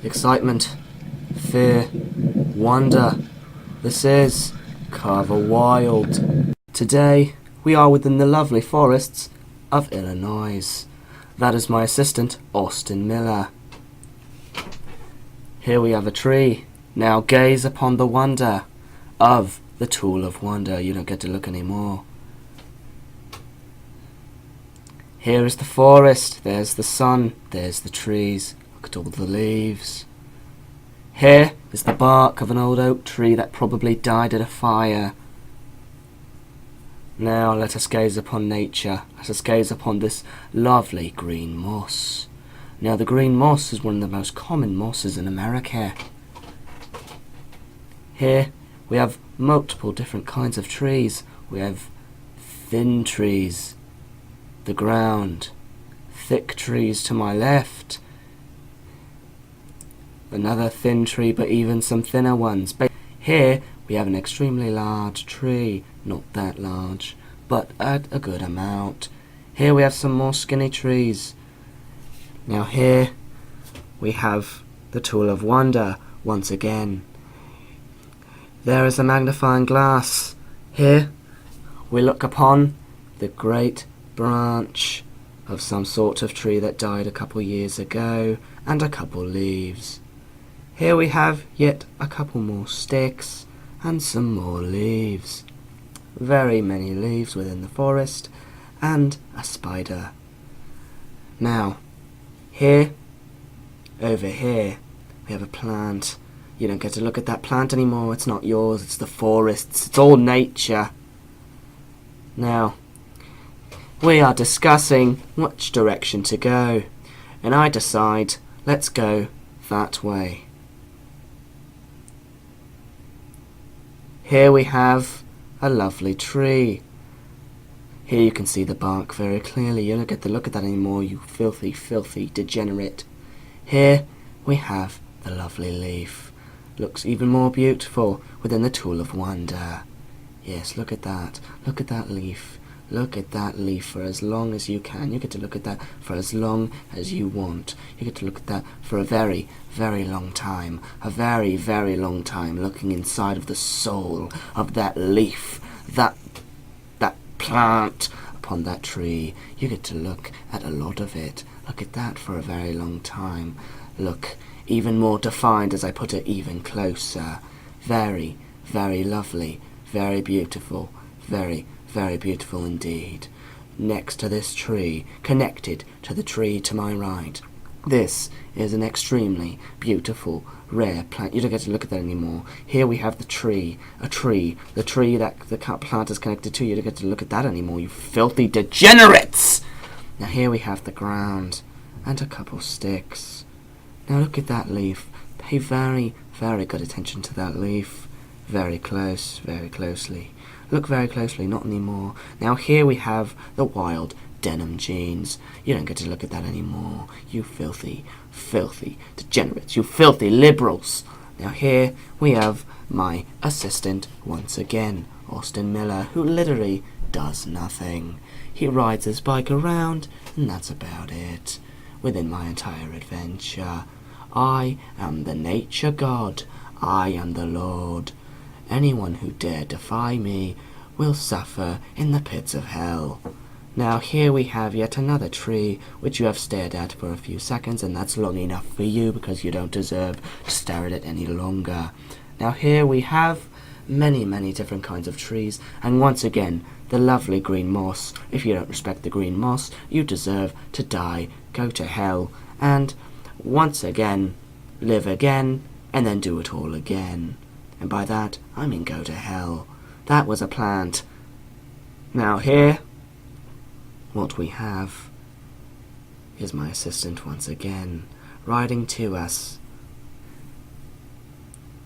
excitement, fear, wonder. This is Carver Wild. Today we are within the lovely forests of Illinois. That is my assistant, Austin Miller. Here we have a tree. Now gaze upon the wonder of the tool of wonder. You don't get to look anymore. Here is the forest. There's the sun. There's the trees. Look at all the leaves. Here is the bark of an old oak tree that probably died at a fire. Now let us gaze upon nature. Let us gaze upon this lovely green moss. Now the green moss is one of the most common mosses in America. Here we have multiple different kinds of trees. We have thin trees, the ground, thick trees to my left, another thin tree, but even some thinner ones. Here we have an extremely large tree, not that large, but a good amount. Here we have some more skinny trees. Now here we have the tool of wonder once again. There is a magnifying glass. Here we look upon the great branch of some sort of tree that died a couple years ago, and a couple leaves. Here we have yet a couple more sticks and some more leaves. Very many leaves within the forest, and a spider. Now, over here, we have a plant. You don't get to look at that plant anymore. It's not yours, it's the forest's. It's all nature. Now, we are discussing which direction to go, and I decide, let's go that way. Here we have a lovely tree. Here you can see the bark very clearly. You don't get to look at that anymore, you filthy, filthy degenerate. Here we have the lovely leaf. Looks even more beautiful within the tool of wonder. Yes, look at that. Look at that leaf. Look at that leaf for as long as you can. You get to look at that for as long as you want. You get to look at that for a very, very long time. A very, very long time, looking inside of the soul of that leaf, that plant upon that tree. You get to look at a lot of it. Look at that for a very long time. Look even more defined as I put it even closer. Very, very lovely. Very beautiful. Very, very beautiful indeed. Next to this tree, connected to the tree to my right, this is an extremely beautiful, rare plant. You don't get to look at that anymore. Here we have the tree, the tree that the plant is connected to. You don't get to look at that anymore, you filthy degenerates! Now here we have the ground, and a couple sticks. Now look at that leaf. Pay very, very good attention to that leaf. Very close, very closely. Look very closely, not anymore. Now here we have the wild denim jeans. You don't get to look at that anymore. You filthy, filthy degenerates. You filthy liberals. Now here we have my assistant once again, Austin Miller, who literally does nothing. He rides his bike around, and that's about it. Within my entire adventure, I am the nature god. I am the Lord. Anyone who dare defy me will suffer in the pits of hell. Now here we have yet another tree, which you have stared at for a few seconds, and that's long enough for you, because you don't deserve to stare at it any longer. Now here we have many, many different kinds of trees, and once again, the lovely green moss. If you don't respect the green moss, you deserve to die, go to hell, and once again, live again, and then do it all again. And by that, I mean go to hell. That was a plant. Now here, what we have is my assistant once again, riding to us.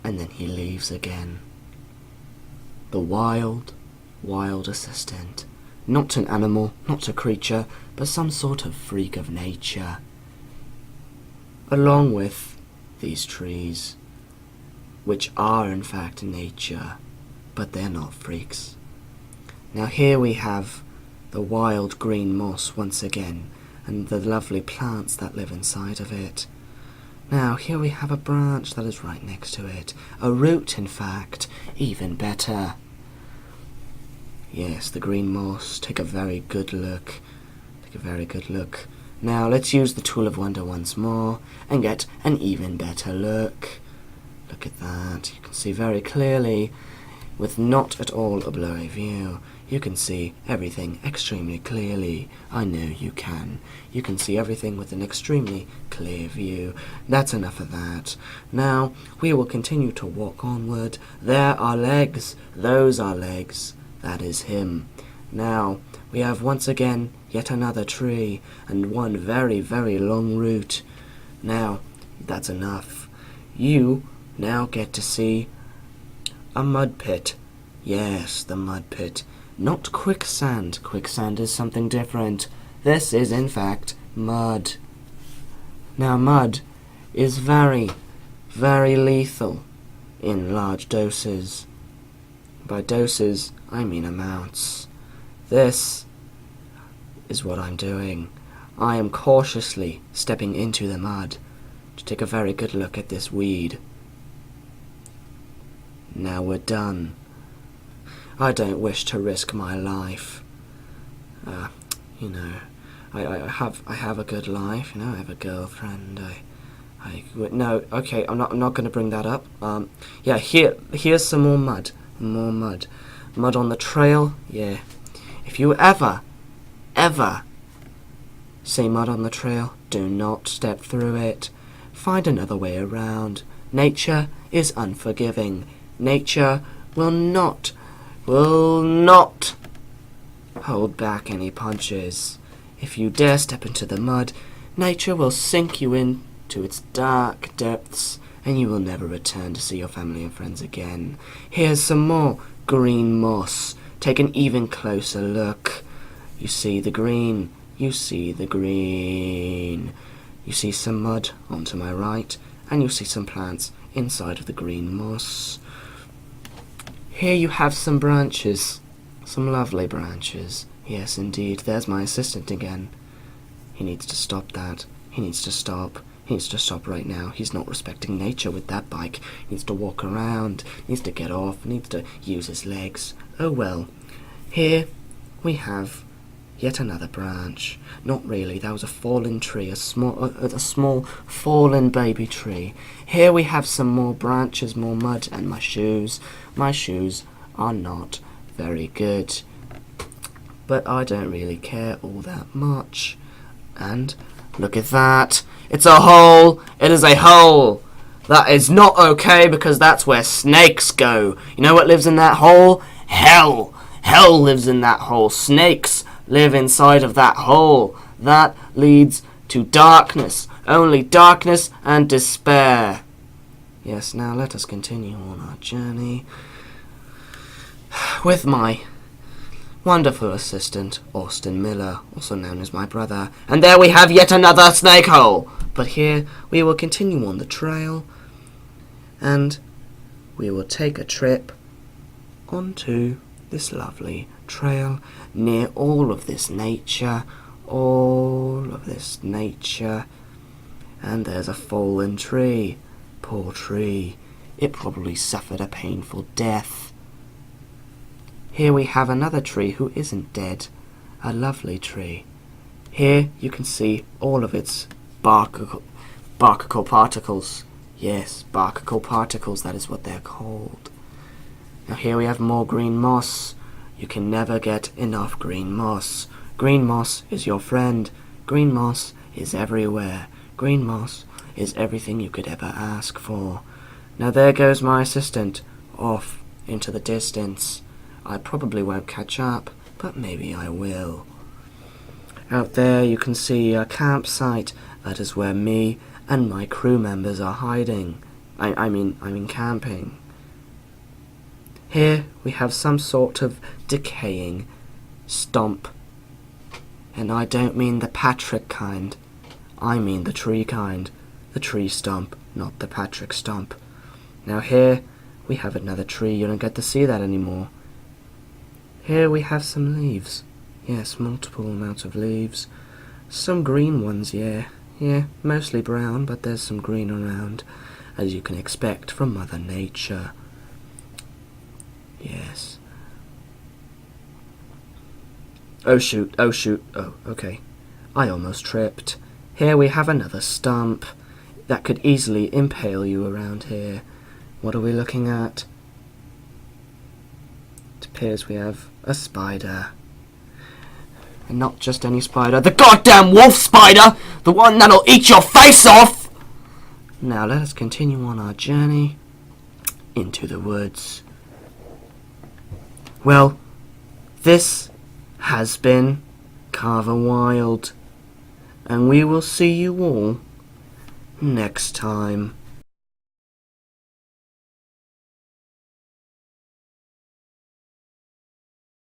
And then he leaves again. The wild, wild assistant. Not an animal, not a creature, but some sort of freak of nature. Along with these trees, which are in fact nature, but they're not freaks. Now here we have the wild green moss once again, and the lovely plants that live inside of it. Now, here we have a branch that is right next to it. A root, in fact. Even better. Yes, the green moss. Take a very good look. Take a very good look. Now, let's use the tool of wonder once more and get an even better look. Look at that. You can see very clearly, with not at all a blurry view. You can see everything extremely clearly. I know you can. You can see everything with an extremely clear view. That's enough of that. Now, we will continue to walk onward. There are legs. Those are legs. That is him. Now, we have once again yet another tree, and one very, very long root. Now, that's enough. You now get to see a mud pit. Yes, the mud pit. Not quicksand. Quicksand is something different. This is, in fact, mud. Now, mud is very, very lethal in large doses. By doses, I mean amounts. This is what I'm doing. I am cautiously stepping into the mud to take a very good look at this weed. Now we're done. I don't wish to risk my life. I have a good life. I have a girlfriend. No. Okay, I'm not going to bring that up. Yeah. Here's some more mud. More mud. Mud on the trail. Yeah. If you ever see mud on the trail, do not step through it. Find another way around. Nature is unforgiving. Nature will not hold back any punches. If you dare step into the mud, nature will sink you into its dark depths, and you will never return to see your family and friends again. Here's some more green moss. Take an even closer look. You see the green. You see the green. You see some mud onto my right, and you see some plants inside of the green moss. Here you have some branches. Some lovely branches. Yes, indeed. There's my assistant again. He needs to stop that. He needs to stop. He needs to stop right now. He's not respecting nature with that bike. He needs to walk around. He needs to get off. He needs to use his legs. Oh well. Here we have yet another branch. Not really. That was a fallen tree. A small fallen baby tree. Here we have some more branches, more mud, and my shoes. My shoes are not very good, but I don't really care all that much. And look at that. It's a hole. It is a hole. That is not okay, because that's where snakes go. You know what lives in that hole? Hell. Hell lives in that hole. Snakes live inside of that hole. That leads to darkness. Only darkness and despair. Yes, now let us continue on our journey with my wonderful assistant, Austin Miller, also known as my brother. And there we have yet another snake hole. But here we will continue on the trail, and we will take a trip onto this lovely trail near all of this nature. And there's a fallen tree. Poor tree. It probably suffered a painful death. Here we have another tree who isn't dead. A lovely tree. Here you can see all of its barkicle particles. Yes, barkicle particles, that is what they're called. Now here we have more green moss. You can never get enough green moss. Green moss is your friend. Green moss is everywhere. Green moss is everything you could ever ask for. Now there goes my assistant, off into the distance. I probably won't catch up, but maybe I will. Out there you can see a campsite. That is where me and my crew members are hiding. I mean camping. Here we have some sort of decaying stump. And I don't mean the Patrick kind. I mean the tree kind. The tree stump, not the Patrick stump. Now here we have another tree. You don't get to see that anymore. Here we have some leaves. Yes, multiple amounts of leaves. Some green ones, yeah. Yeah, mostly brown, but there's some green around, as you can expect from Mother Nature. Yes. Oh shoot, oh shoot, oh, okay. I almost tripped. Here we have another stump that could easily impale you around here. What are we looking at? It appears we have a spider. And not just any spider, the goddamn wolf spider! The one that'll eat your face off! Now let us continue on our journey into the woods. Well, this has been Carver Wild, and we will see you all next time.